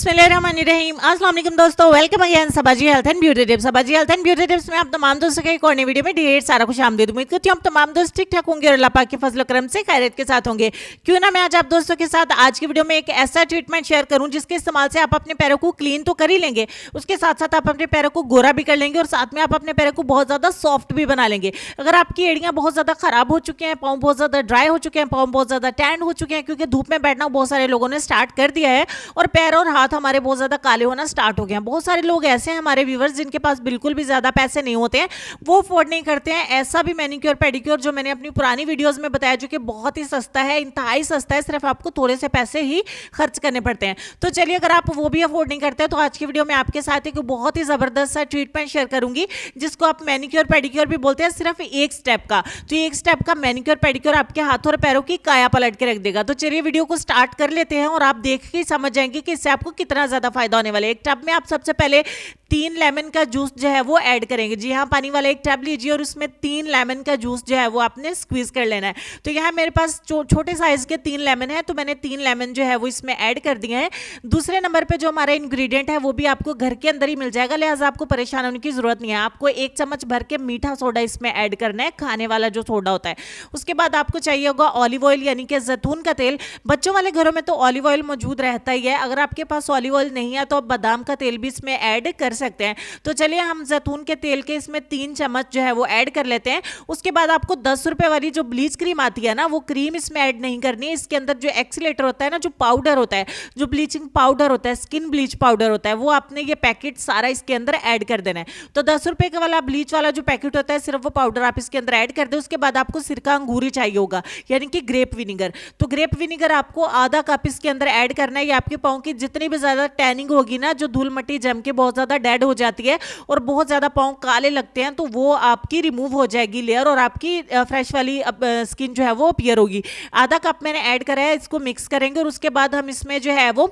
बिस्मिल्लाहिर्रहमानिर्रहीम। अस्सलाम वालेकुम दोस्तों, welcome again Sabaji health and beauty tips. Sabaji health and beauty tips में आप तमाम दोस्तों के एक और नई वीडियो में ढेर सारा खुश आमदीद। उम्मीद करती हूँ आप तमाम दोस्त ठीक ठाक होंगे और अल्लाह पाक के फजल करम से खैरियत के साथ होंगे। क्यों ना मैं आज आप दोस्तों के साथ आज की वीडियो में एक ऐसा ट्रीटमेंट शेयर करूँ जिसके इस्तेमाल से आप अपने पैरों को क्लीन तो कर ही लेंगे, उसके साथ साथ आप अपने पैरों को गोरा भी कर लेंगे और साथ में आप अपने पैरों को बहुत ज्यादा सॉफ्ट भी बना लेंगे। अगर आपकी एड़ियां बहुत ज्यादा खराब हो चुके हैं, पाँव बहुत ज्यादा ड्राई हो चुके हैं, पाँव बहुत ज्यादा टैंड हो चुके हैं क्योंकि धूप में बैठना बहुत सारे लोगों ने स्टार्ट कर दिया है और पैर और हाथ हमारे बहुत ज्यादा काले होना स्टार्ट हो गए हैं। बहुत सारे लोग ऐसे हैं हमारे व्यूवर्स जिनके पास बिल्कुल भी ज्यादा पैसे नहीं होते हैं, वो अफोर्ड नहीं करते हैं ऐसा भी मैनिक्योर पेडिक्योर जो मैंने अपनी पुरानी वीडियोस में बताया, जो कि बहुत ही सस्ता है, इंतहाई सस्ता है, सिर्फ आपको थोड़े से पैसे ही खर्च करने पड़ते हैं। तो चलिए, अगर आप वो भी अफोर्ड नहीं करते तो आज की वीडियो में आपके साथ एक बहुत ही जबरदस्त सा ट्रीटमेंट शेयर करूंगी जिसको आप मैनिक्योर पेडिक्योर भी बोलते हैं, सिर्फ एक स्टेप का। तो एक स्टेप का मैनिक्योर पेडिक्योर आपके हाथों और पैरों की काया पलट के रख देगा। तो चलिए वीडियो को स्टार्ट कर लेते हैं और आप देख के समझ जाएंगे कि इससे आपको कितना ज्यादा फायदा होने वाला है। एक टब में आप सबसे पहले 3 लेमन का जूस जो है वो ऐड करेंगे। जी हाँ, पानी वाला एक टब लीजिए और उसमें 3 लेमन का जूस जो है वो आपने स्क्वीज कर लेना है। तो यहाँ मेरे पास छोटे साइज के 3 लेमन है, तो मैंने 3 लेमन जो है वो इसमें ऐड कर दिए हैं। दूसरे नंबर पे जो हमारा इंग्रेडिएंट है वो भी आपको घर के अंदर ही मिल जाएगा, लिहाजा आपको परेशान होने की जरूरत नहीं है। आपको 1 चम्मच भर के मीठा सोडा इसमें ऐड करना है, खाने वाला जो सोडा होता है। उसके बाद आपको चाहिए होगा ऑलिव ऑयल यानी कि जैतून का तेल। बच्चों वाले घरों में तो ऑलिव ऑयल मौजूद रहता ही है, अगर आपके पास ऑलिव ऑयल नहीं है तो आप बादाम का तेल भी इसमें ऐड कर सकते हैं। तो चलिए हम जैतून के तेल के इसमें 3 चम्मच जो है वो ऐड कर लेते हैं। उसके बाद आपको 10 रुपए वाली जो ब्लीच क्रीम आती है ना, वो क्रीम इसमें ऐड नहीं करनी है। इसके अंदर जो एक्सीलेटर होता है ना, जो पाउडर होता है, जो ब्लीचिंग पाउडर होता है, स्किन ब्लीच पाउडर होता है, वो आपने ये पैकेट सारा इसके अंदर ऐड कर देना है। तो 10 रुपए का वाला ब्लीच वाला जो पैकेट होता है, सिर्फ वो पाउडर आप इसके अंदर ऐड कर दे। उसके बाद आपको सिरका अंगूरी चाहिए होगा यानी कि ग्रेप विनीगर। तो ग्रेप विनीगर आपको आधा कप इसके अंदर ऐड करना है। ये आपके पाँव की जितनी भी ज्यादा टैनिंग होगी ना, जो धूल मट्टी जम के बहुत ज्यादा डेड हो जाती है और बहुत ज्यादा पाँव काले लगते हैं, तो वो आपकी रिमूव हो जाएगी लेयर और आपकी फ्रेश वाली स्किन जो है वो अपीयर होगी। आधा कप मैंने ऐड करा है, इसको मिक्स करेंगे और उसके बाद हम इसमें जो है वो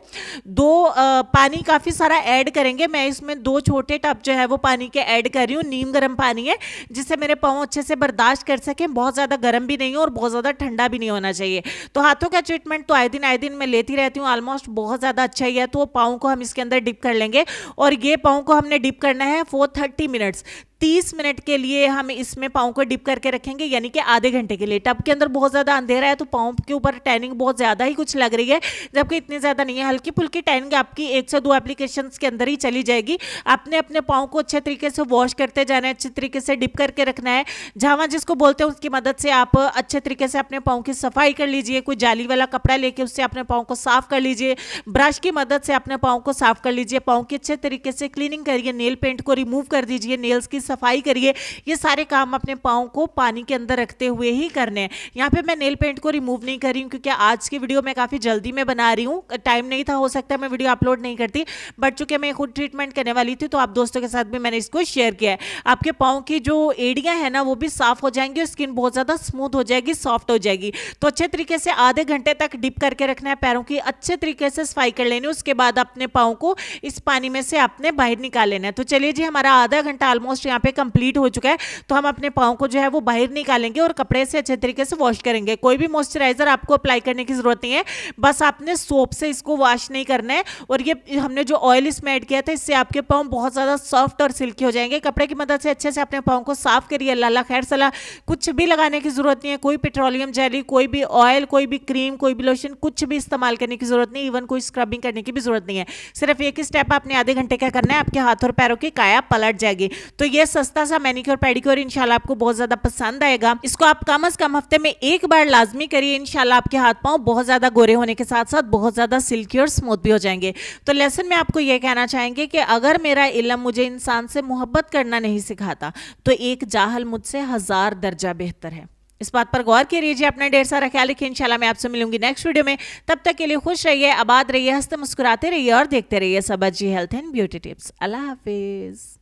2 पानी काफी सारा ऐड करेंगे। मैं इसमें 2 छोटे टब जो है वो पानी के ऐड कर रही हूँ। नीम गर्म पानी है जिससे मेरे पाँव अच्छे से बर्दाश्त कर सकें, बहुत ज्यादा गर्म भी नहीं हो और बहुत ज्यादा ठंडा भी नहीं होना चाहिए। तो हाथों का ट्रीटमेंट तो आए दिन मैं लेती रहती हूँ, ऑलमोस्ट बहुत ज्यादा अच्छा ही है। तो पाँव को हम इसके अंदर डिप कर लेंगे और ये पाँव को हमने डिप करना है फॉर 30 मिनट्स। 30 मिनट के लिए हम इसमें पाँव को डिप करके रखेंगे, यानी कि आधे घंटे के लिए। टब के अंदर बहुत ज्यादा अंधेरा है तो पाँव के ऊपर टैनिंग बहुत ज्यादा ही कुछ लग रही है, जबकि इतनी ज्यादा नहीं है, हल्की फुल्की टैनिंग आपकी 1 से 2 एप्लीकेशन के अंदर ही चली जाएगी। आपने अपने पाँव को अच्छे तरीके से वॉश करते जाना है, अच्छे तरीके से डिप करके रखना है। झावा जिसको बोलते हैं उसकी मदद से आप अच्छे तरीके से अपने पाँव की सफाई कर लीजिए। कोई जाली वाला कपड़ा लेके उससे अपने पाँव को साफ कर लीजिए, ब्रश की मदद से अपने पाँव को साफ कर लीजिए, पाँव की अच्छे तरीके से क्लीनिंग करिए, नेल पेंट को रिमूव कर दीजिए, नेल्स की सफाई करिए। ये सारे काम अपने पाँव को पानी के अंदर रखते हुए ही करने हैं। यहाँ पे मैं नेल पेंट को रिमूव नहीं कर रही हूँ क्योंकि आज की वीडियो मैं काफी जल्दी में बना रही हूँ, टाइम नहीं था, हो सकता है मैं वीडियो अपलोड नहीं करती, बट चूंकि मैं खुद ट्रीटमेंट करने वाली थी तो आप दोस्तों के साथ भी मैंने इसको शेयर किया है। आपके पाँव की जो एड़ियां है ना वो भी साफ हो जाएंगी और स्किन बहुत ज्यादा स्मूथ हो जाएगी, सॉफ्ट हो जाएगी। तो अच्छे तरीके से आधे घंटे तक डिप करके रखना है, पैरों की अच्छे तरीके से सफाई कर लेनी। उसके बाद अपने पाँव को इस पानी में से आपने बाहर निकाल लेना है। तो चलिए जी, हमारा आधा घंटा ऑलमोस्ट यहाँ पे कंप्लीट हो चुका है। तो हम अपने पाँव को जो है वो बाहर निकालेंगे और कपड़े से अच्छे तरीके से वॉश करेंगे। कोई भी मॉइस्चराइजर आपको अप्लाई करने की जरूरत नहीं है, बस आपने सोप से इसको वॉश नहीं करना है। और ये हमने जो ऑयल इसमें ऐड किया था, इससे आपके पाँव बहुत ज्यादा सॉफ्ट और सिल्की हो जाएंगे। कपड़े की मदद से अच्छे से अपने पाँव को साफ करिए। अल्लाह खैर सलाह, कुछ भी लगाने की जरूरत नहीं है, कोई पेट्रोलियम जेली, कोई भी ऑयल, कोई भी क्रीम, कोई भी लोशन, कुछ भी इस्तेमाल करने की जरूरत नहीं, इवन कोई स्क्रबिंग करने की भी जरूरत नहीं है। सिर्फ एक ही स्टेप आपने आधे घंटे का करना है, आपके हाथ और पैरों की काया पलट जाएगी। तो ये सस्ता सा मैनिक्योर पेडिक्योर इंशाल्लाह आपको बहुत ज्यादा पसंद आएगा। इसको आप कम से कम हफ्ते में एक बार लाजमी करिए, इंशाल्लाह आपके हाथ पांव बहुत ज्यादा गोरे होने के साथ साथ बहुत ज्यादा सिल्की और स्मूथ भी हो जाएंगे। तो लेसन में आपको यह कहना चाहेंगे कि अगर मेरा इल्म मुझे इंसान से मोहब्बत करना नहीं सिखाता तो एक जाहल मुझसे 1000 दर्जा बेहतर है। इस बात पर गौर कीजिए, अपना ढेर सारा ख्याल रखिए। इंशाल्लाह मैं आपसे मिलूंगी नेक्स्ट वीडियो में, तब तक के लिए खुश रहिए, आबाद रहिए, हंसते मुस्कुराते रहिए और देखते रहिए Sabaji health and beauty tips. अल्लाह हाफिज।